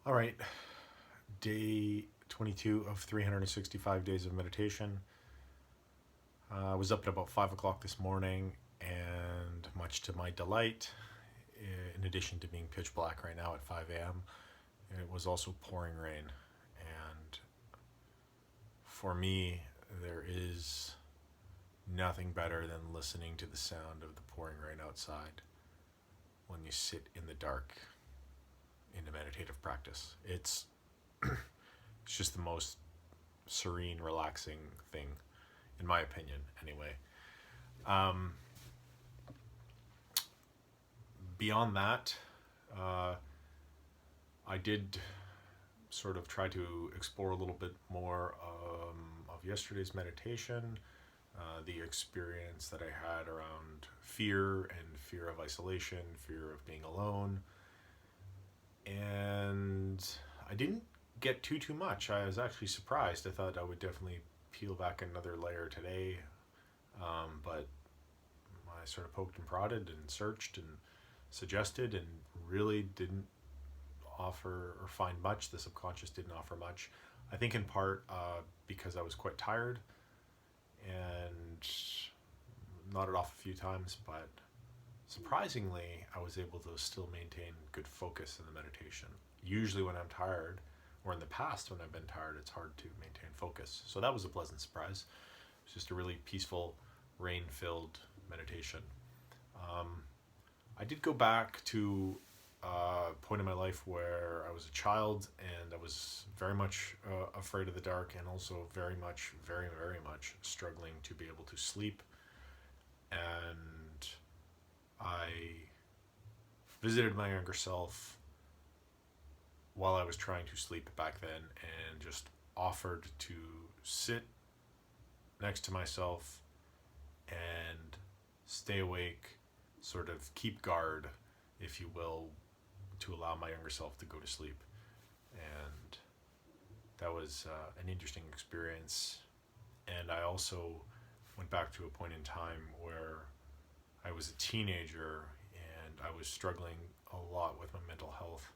All right, day 22 of 365 days of meditation. I was up at about 5 o'clock this morning, and much to my delight, in addition to being pitch black right now at 5 a.m., it was also pouring rain. And for me, there is nothing better than listening to the sound of the pouring rain outside when you sit in the dark in a meditative practice. It's just the most serene, relaxing thing, in my opinion, anyway. Um, Beyond that, uh, I did sort of try to explore a little bit more of yesterday's meditation, the experience that I had around fear and fear of isolation, fear of being alone. And I didn't get too much. I was actually surprised. I thought I would definitely peel back another layer today, but I sort of poked and prodded and searched and suggested and really didn't offer or find much. The subconscious didn't offer much. I think in part because I was quite tired and nodded off a few times, but surprisingly, I was able to still maintain good focus in the meditation. Usually, when I'm tired, or in the past when I've been tired, it's hard to maintain focus. So that was a pleasant surprise. It's just a really peaceful, rain-filled meditation. I did go back to a point in my life where I was a child and I was very much afraid of the dark, and also very much struggling to be able to sleep. And I visited my younger self while I was trying to sleep back then, and just offered to sit next to myself and stay awake, sort of keep guard, if you will, to allow my younger self to go to sleep. And that was an interesting experience. And I also went back to a point in time where I was a teenager and I was struggling a lot with my mental health,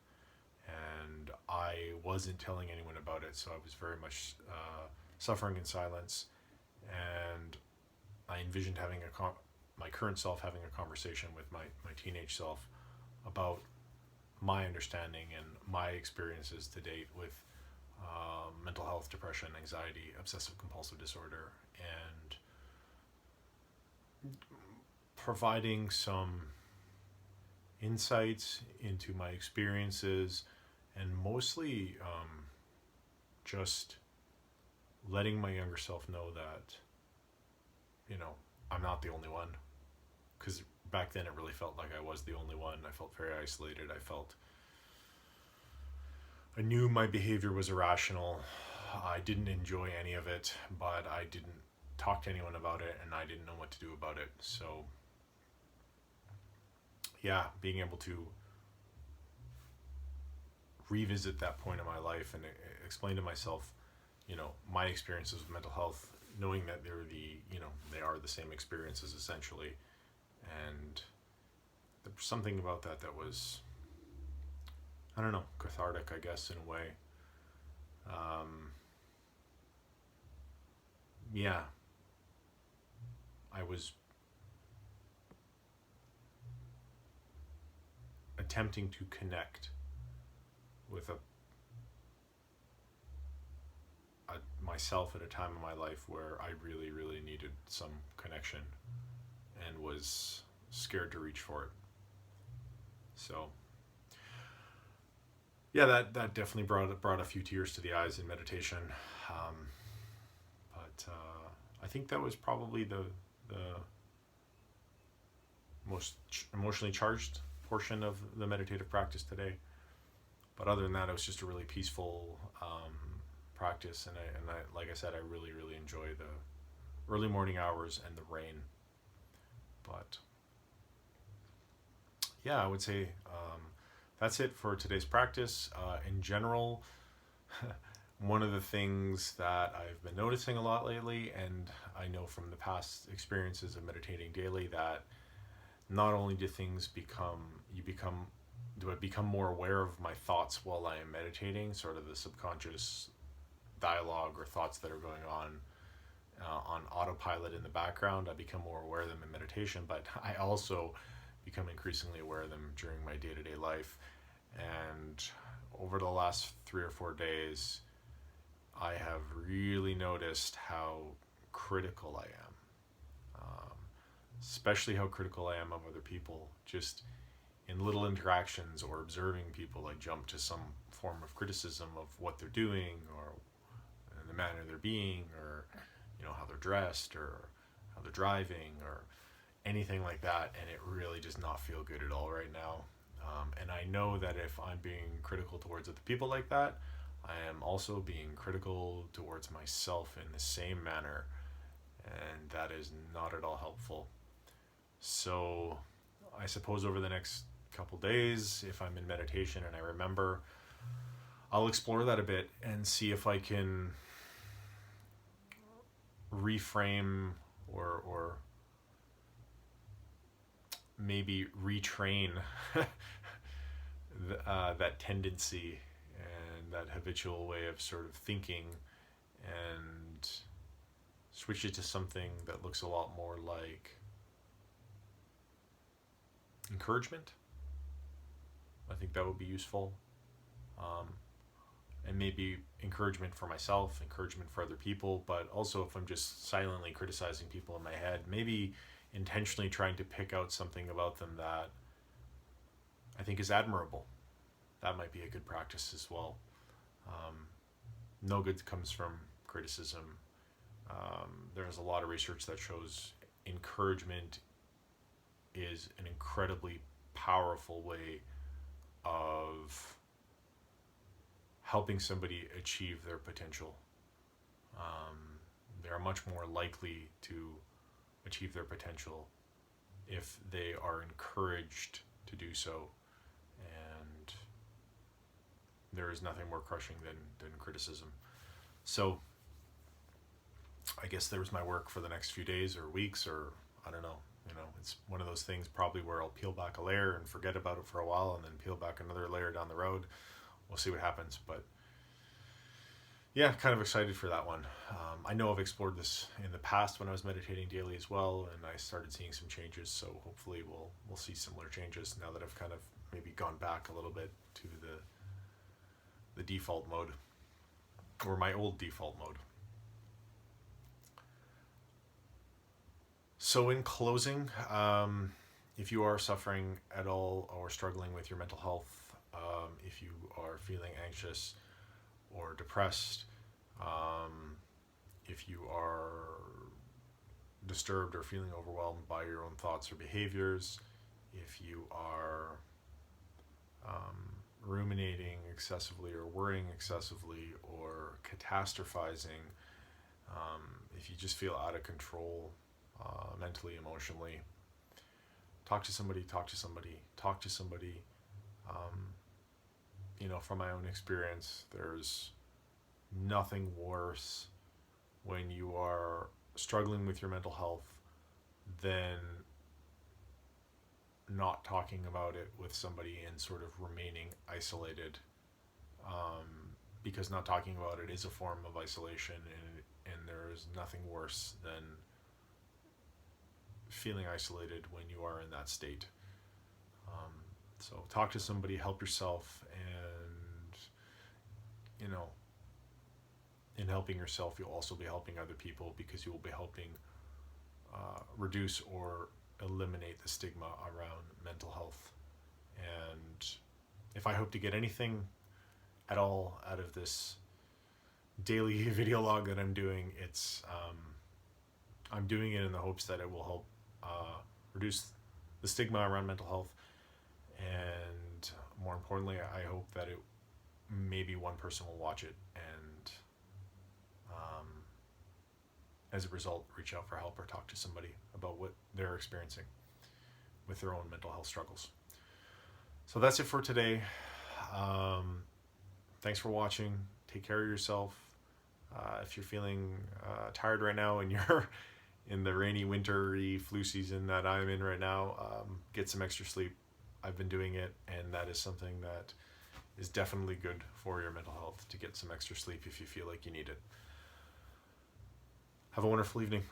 and I wasn't telling anyone about it, so I was very much suffering in silence. And I envisioned having my current self having a conversation with my teenage self about my understanding and my experiences to date with mental health, depression, anxiety, obsessive compulsive disorder, and providing some insights into my experiences, and mostly just letting my younger self know that, I'm not the only one. Because back then it really felt like I was the only one. I felt very isolated. I knew my behavior was irrational. I didn't enjoy any of it, but I didn't talk to anyone about it, and I didn't know what to do about it. So yeah, being able to revisit that point in my life and explain to myself, my experiences with mental health, knowing that they are the same experiences essentially. And there was something about that was, I don't know, cathartic, I guess, in a way. Yeah, I was attempting to connect with myself at a time in my life where I really needed some connection and was scared to reach for it. So yeah, that definitely brought a few tears to the eyes in meditation. But I think that was probably the most emotionally charged portion of the meditative practice today. But other than that, it was just a really peaceful practice, and I like I said, I really enjoy the early morning hours and the rain. But yeah, I would say that's it for today's practice. In general, one of the things that I've been noticing a lot lately, and I know from the past experiences of meditating daily, that not only do things become do I become more aware of my thoughts while I am meditating, sort of the subconscious dialogue or thoughts that are going on autopilot in the background. I become more aware of them in meditation, but I also become increasingly aware of them during my day-to-day life. And over the last 3 or 4 days, I have really noticed how critical I am, especially how critical I am of other people. Just in little interactions or observing people, I jump to some form of criticism of what they're doing, or the manner they're being, or how they're dressed, or how they're driving, or anything like that, and it really does not feel good at all right now. And I know that if I'm being critical towards other people like that, I am also being critical towards myself in the same manner, and that is not at all helpful. So I suppose over the next couple days, if I'm in meditation and I remember, I'll explore that a bit and see if I can reframe or maybe retrain that tendency and that habitual way of sort of thinking, and switch it to something that looks a lot more like encouragement. I think that would be useful. And maybe encouragement for myself, encouragement for other people, but also if I'm just silently criticizing people in my head, maybe intentionally trying to pick out something about them that I think is admirable. That might be a good practice as well. No good comes from criticism. There's a lot of research that shows encouragement is an incredibly powerful way of helping somebody achieve their potential. They're much more likely to achieve their potential if they are encouraged to do so. And there is nothing more crushing than criticism. So I guess there's my work for the next few days or weeks, or I don't know. It's one of those things probably where I'll peel back a layer and forget about it for a while, and then peel back another layer down the road. We'll see what happens. But yeah, kind of excited for that one. I know I've explored this in the past when I was meditating daily as well, and I started seeing some changes. So hopefully we'll see similar changes now that I've kind of maybe gone back a little bit to the default mode, or my old default mode. So in closing, if you are suffering at all or struggling with your mental health, if you are feeling anxious or depressed, if you are disturbed or feeling overwhelmed by your own thoughts or behaviors, if you are ruminating excessively or worrying excessively or catastrophizing, if you just feel out of control mentally, emotionally, talk to somebody. From my own experience, there's nothing worse when you are struggling with your mental health than not talking about it with somebody and sort of remaining isolated, because not talking about it is a form of isolation, and there is nothing worse than feeling isolated when you are in that state. So talk to somebody, help yourself, and in helping yourself, you'll also be helping other people, because you will be helping reduce or eliminate the stigma around mental health. And if I hope to get anything at all out of this daily video log that I'm doing, it's I'm doing it in the hopes that it will help reduce the stigma around mental health, and more importantly, I hope that maybe one person will watch it and as a result reach out for help or talk to somebody about what they're experiencing with their own mental health struggles. So that's it for today. Thanks for watching. Take care of yourself. If you're feeling tired right now and you're in the rainy, wintry flu season that I'm in right now, get some extra sleep. I've been doing it, and that is something that is definitely good for your mental health, to get some extra sleep if you feel like you need it. Have a wonderful evening.